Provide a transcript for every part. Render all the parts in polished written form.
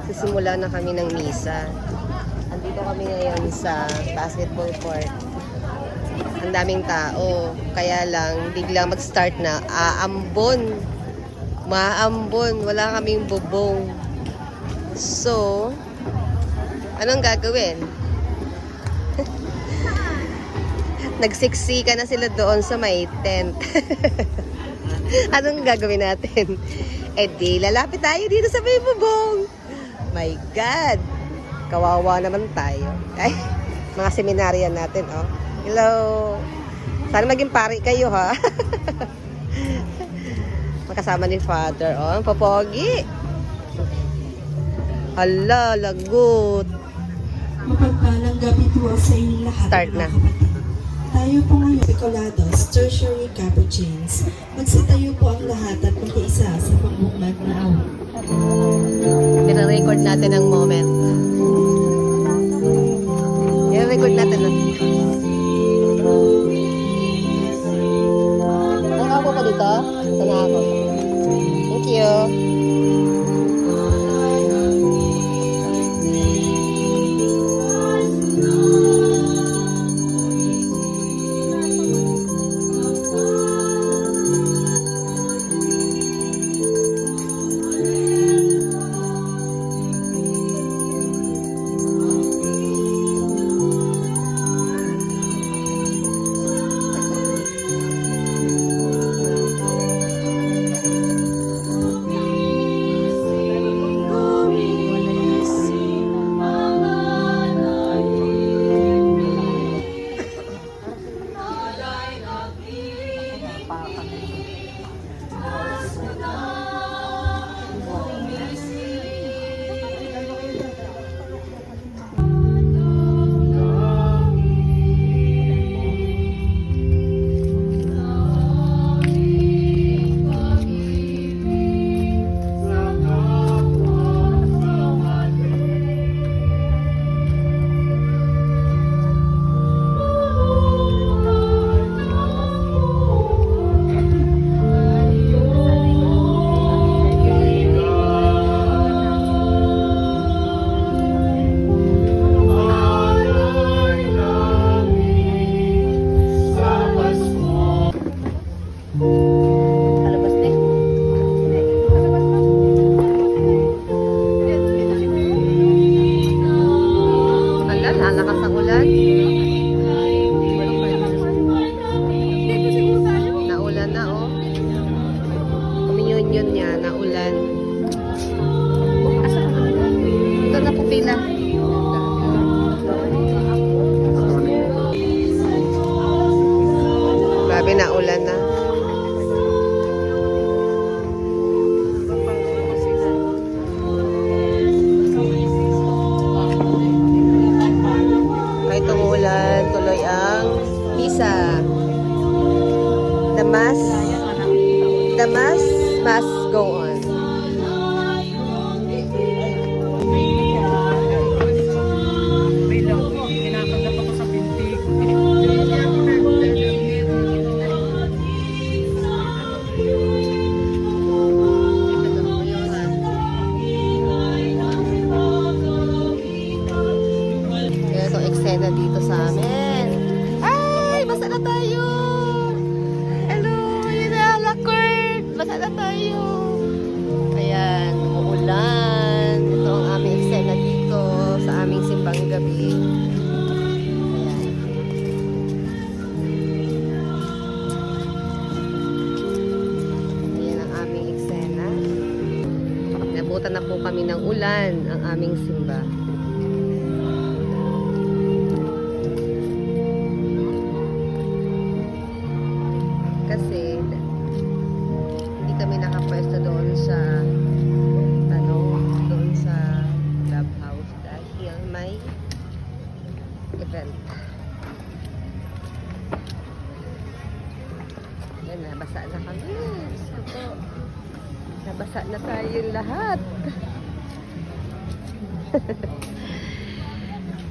Sisimula na kami ng misa. Andito kami ngayon sa basketball court. Ang daming tao. Kaya lang, biglang mag-start na. Aambon. Maambon. Wala kaming bubong. So, anong gagawin? Nagsiksika na sila doon sa may tent. Anong gagawin natin? Eh di, lalapit tayo dito sa may bubong. My God! Kawawa naman tayo. Ay, mga seminaryan natin, oh. Hello! Sana maging pari kayo, ha? Makasama ni Father, oh. Ang popogi. Hala, lagot. Mapagpalang gabi po sa inyong lahat. Start na. Tayo po ngayon, Picolados, Tertiary Capuchins. Magsitayo po ang lahat at magkaisa sa pagbukmag na awa. Pina-record natin ang moment. Pina-record natin na. Nakaka po dito? Ito na ako. Thank you. Naulan na, oh. Communion niya, naulan. Ito na pupila. Grabe, naulan na. Kahit umulan, tuloy ang misa. The mass must go on. Kaya itong eksena dito sa amin. Ay! Basta na tayo! Hello! Yun na! Lakord! Basta na tayo! Ayan, umuulan. Ito ang aming eksena dito sa aming simbang gabi. Ayan. Ayan ang aming eksena. Nabutan na po kami ng ulan ang aming simba. Kasi hindi kami nakapwesto doon sa doon sa clubhouse dahil may event. Yan, nabasa na kami. Nabasa na tayong lahat.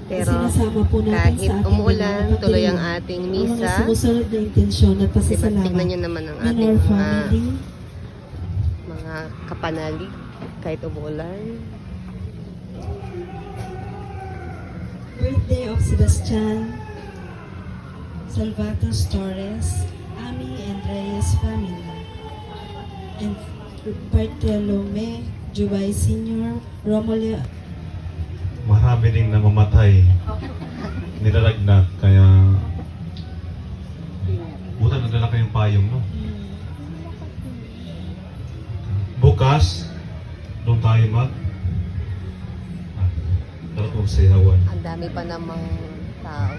Pero kahit umuulan, tuloy ang ating misa. Sumusunod na intensyon at pasasalamat. Tignan nyo naman ang ating mga kapanalig kahit umuulan. Birthday of Sebastian Salvatos Torres, Ami and Reyes family, and Bartolome Jubay Sr., Romulo. Marami rin na mamatay. Nilalagnat. Kaya buta nagdala kayong payong, no? Bukas, doon tayo dapat mong sayawan. Ang dami pa namang tao.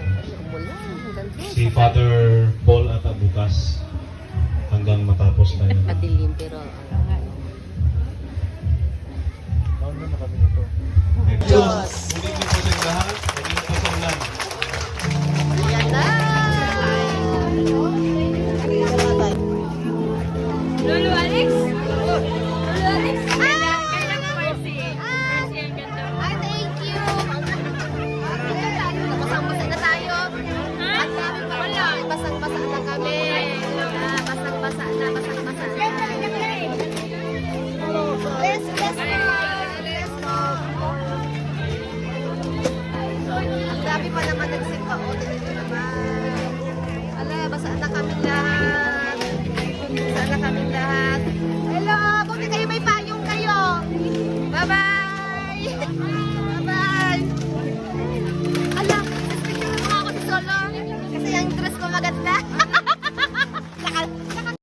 Mula hanggang doon. Si Father Paul ata bukas hanggang matapos tayo. Madilim pero